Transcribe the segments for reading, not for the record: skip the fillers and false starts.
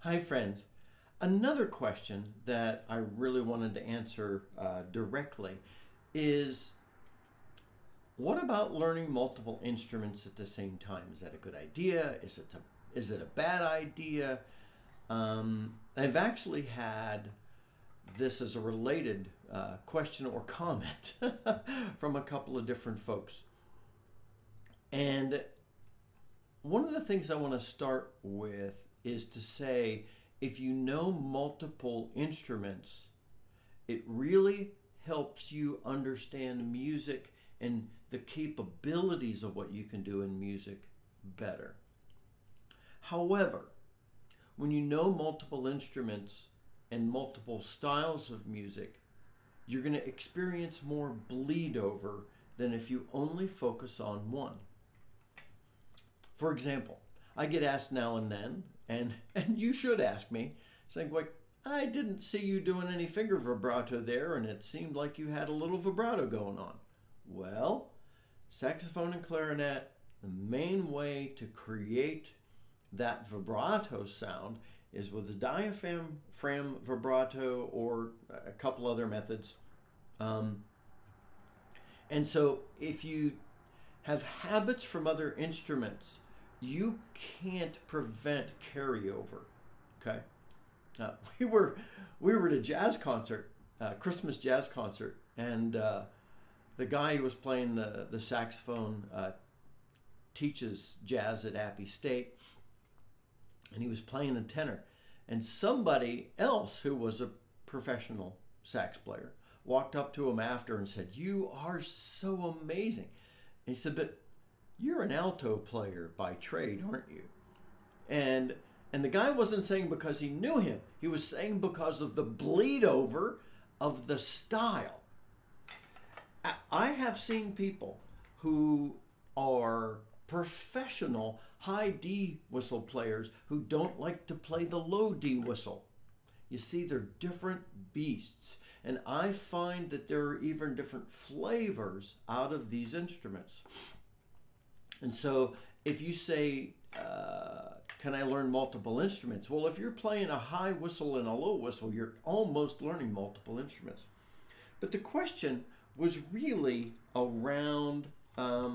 Hi friends. Another question that I really wanted to answer directly is, what about learning multiple instruments at the same time? Is that a good idea? Is it a bad idea? I've actually had this as a related question or comment from a couple of different folks. And one of the things I want to start with is to say, if you know multiple instruments, it really helps you understand music and the capabilities of what you can do in music better. However, when you know multiple instruments and multiple styles of music, you're going to experience more bleed over than if you only focus on one. For example, I get asked now and then, and you should ask me, saying, like, I didn't see you doing any finger vibrato there, and it seemed like you had a little vibrato going on. Well, saxophone and clarinet, the main way to create that vibrato sound is with a diaphragm vibrato or a couple other methods. And so if you have habits from other instruments, you can't prevent carryover. Okay, we were at a jazz concert, Christmas jazz concert, and the guy who was playing the saxophone teaches jazz at Appy State, and he was playing a tenor, and somebody else who was a professional sax player walked up to him after and said, "You are so amazing." And he said, "But you're an alto player by trade, aren't you?" And the guy wasn't saying because he knew him. He was saying because of the bleed over of the style. I have seen people who are professional high D whistle players who don't like to play the low D whistle. You see, they're different beasts. And I find that there are even different flavors out of these instruments. And so if you say, can I learn multiple instruments? Well, if you're playing a high whistle and a low whistle, you're almost learning multiple instruments. But the question was really around, let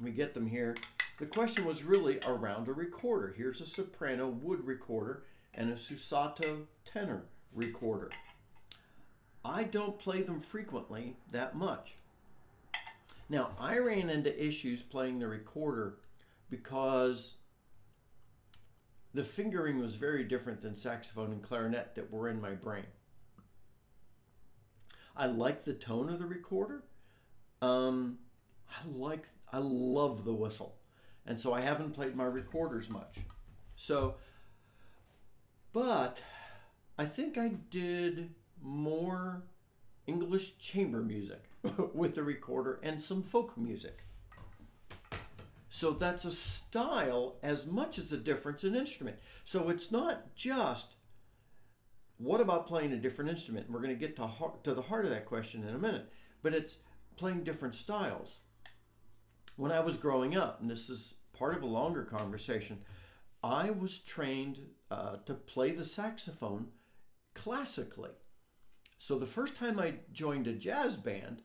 me get them here. The question was really around a recorder. Here's a soprano wood recorder and a Susato tenor recorder. I don't play them frequently that much. Now, I ran into issues playing the recorder because the fingering was very different than saxophone and clarinet that were in my brain. I like the tone of the recorder. I love the whistle. And so I haven't played my recorders much. But I think I did more English chamber music with the recorder and some folk music. So that's a style as much as a difference in instrument. So it's not just, what about playing a different instrument? And we're going to get to the heart of that question in a minute. But it's playing different styles. When I was growing up, and this is part of a longer conversation, I was trained to play the saxophone classically. So the first time I joined a jazz band,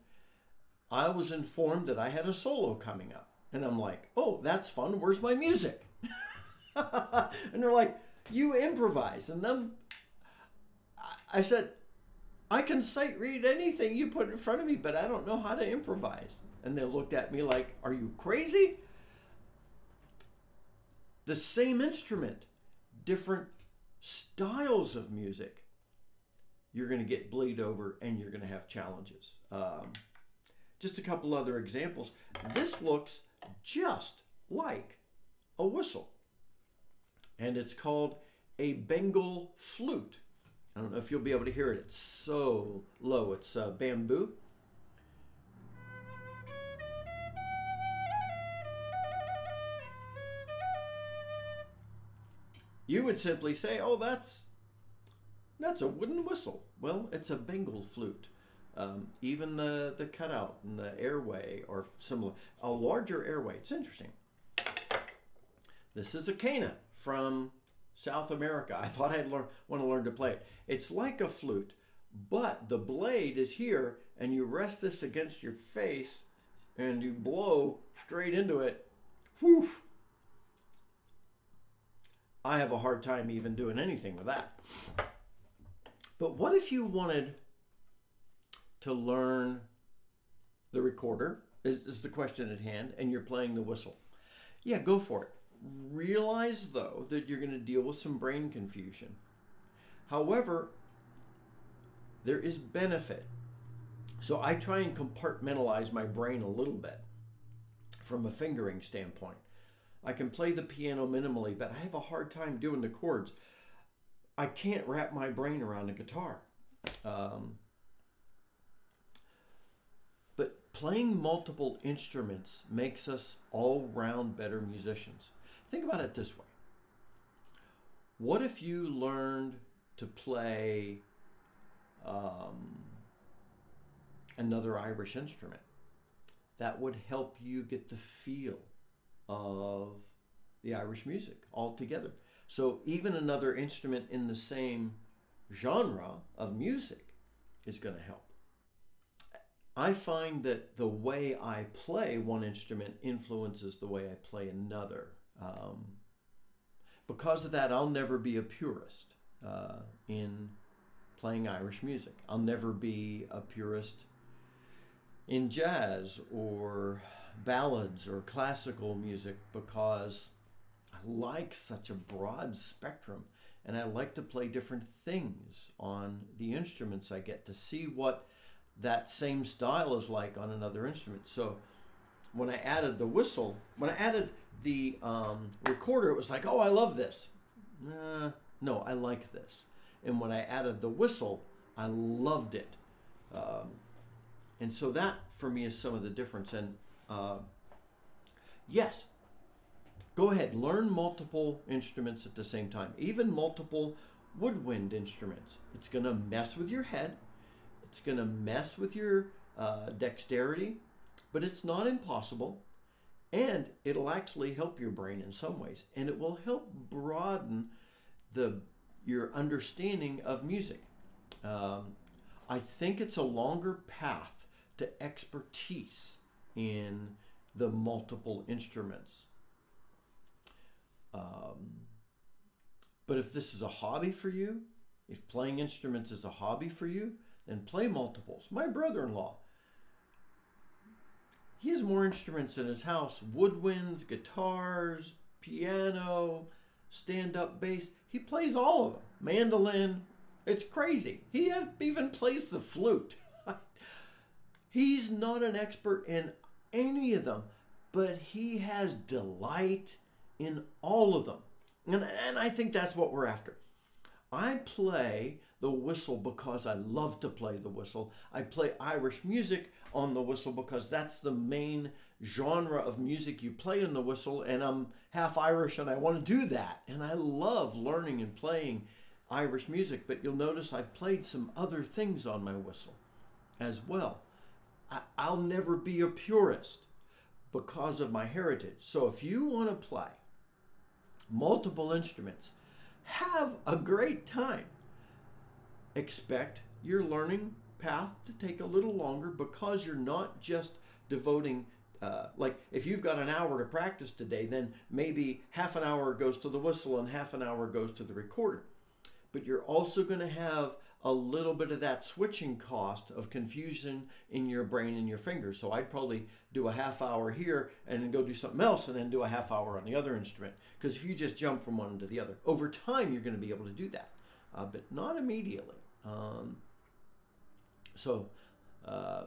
I was informed that I had a solo coming up. And I'm like, oh, that's fun. Where's my music? And they're like, you improvise. And then I said, I can sight read anything you put in front of me, but I don't know how to improvise. And they looked at me like, are you crazy? The same instrument, different styles of music, you're going to get bleed over and you're going to have challenges. Just a couple other examples. This looks just like a whistle, and it's called a Bengal flute. I don't know if you'll be able to hear it. It's so low. It's bamboo. You would simply say, oh, that's a wooden whistle. Well, it's a Bengal flute. Even the cutout and the airway are similar. A larger airway. It's interesting. This is a cana from South America. I thought I'd want to learn to play it. It's like a flute, but the blade is here, and you rest this against your face, and you blow straight into it. Whew! I have a hard time even doing anything with that. But what if you wanted to learn the recorder, is the question at hand, and you're playing the whistle? Yeah, go for it. Realize, though, that you're going to deal with some brain confusion. However, there is benefit. So I try and compartmentalize my brain a little bit from a fingering standpoint. I can play the piano minimally, but I have a hard time doing the chords. I can't wrap my brain around a guitar. But playing multiple instruments makes us all-round better musicians. Think about it this way. What if you learned to play another Irish instrument? That would help you get the feel of the Irish music altogether. So even another instrument in the same genre of music is going to help. I find that the way I play one instrument influences the way I play another. Because of that, I'll never be a purist in playing Irish music. I'll never be a purist in jazz or ballads or classical music, because I like such a broad spectrum, and I like to play different things on the instruments I get, to see what that same style is like on another instrument. So when I added the whistle, when I added the recorder, it was like, oh, I love this. No, I like this. And when I added the whistle, I loved it. And so that, for me, is some of the difference. And yes, go ahead, learn multiple instruments at the same time, even multiple woodwind instruments. It's going to mess with your head. It's going to mess with your dexterity, but it's not impossible. And it'll actually help your brain in some ways. And it will help broaden your understanding of music. I think it's a longer path to expertise in the multiple instruments. But if this is a hobby for you, if playing instruments is a hobby for you, then play multiples. My brother-in-law, he has more instruments in his house: woodwinds, guitars, piano, stand-up bass. He plays all of them. Mandolin. It's crazy. He even plays the flute. He's not an expert in any of them, but he has delight in all of them. And I think that's what we're after. I play the whistle because I love to play the whistle. I play Irish music on the whistle because that's the main genre of music you play in the whistle, and I'm half Irish and I want to do that. And I love learning and playing Irish music, but you'll notice I've played some other things on my whistle as well. I'll never be a purist because of my heritage. So if you want to play multiple instruments, have a great time. Expect your learning path to take a little longer, because you're not just devoting, like if you've got an hour to practice today, then maybe half an hour goes to the whistle and half an hour goes to the recorder. But you're also going to have a little bit of that switching cost of confusion in your brain and your fingers. So I'd probably do a half hour here and then go do something else and then do a half hour on the other instrument. Because if you just jump from one to the other, over time you're going to be able to do that, but not immediately.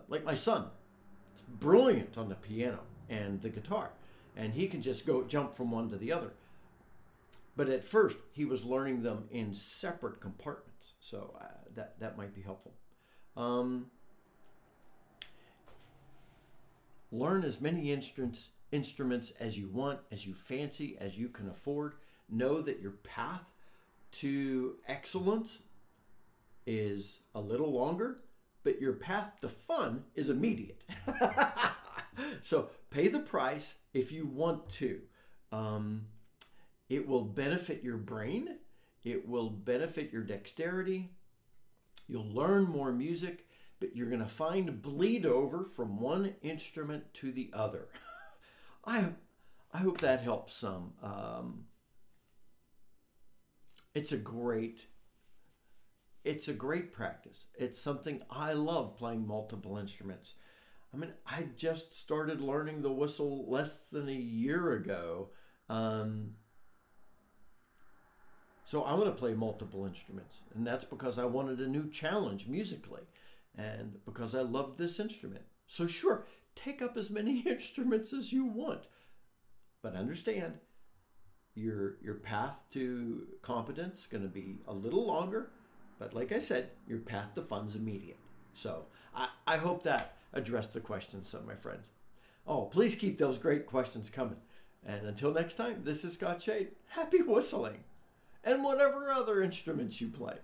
Like my son, it's brilliant on the piano and the guitar, and he can just jump from one to the other. But at first, he was learning them in separate compartments, so that might be helpful. Learn as many instruments as you want, as you fancy, as you can afford. Know that your path to excellence is a little longer, but your path to fun is immediate. So pay the price if you want to. It will benefit your brain. It will benefit your dexterity. You'll learn more music, but you're going to find bleed over from one instrument to the other. I hope that helps some. It's a great practice. It's something I love, playing multiple instruments. I mean, I just started learning the whistle less than a year ago. So I want to play multiple instruments, and that's because I wanted a new challenge musically, and because I loved this instrument. So sure, take up as many instruments as you want, but understand your path to competence is going to be a little longer, but like I said, your path to fun's immediate. So I hope that addressed the questions, some of my friends. Oh, please keep those great questions coming. And until next time, this is Scott Shade. Happy whistling! And whatever other instruments you play.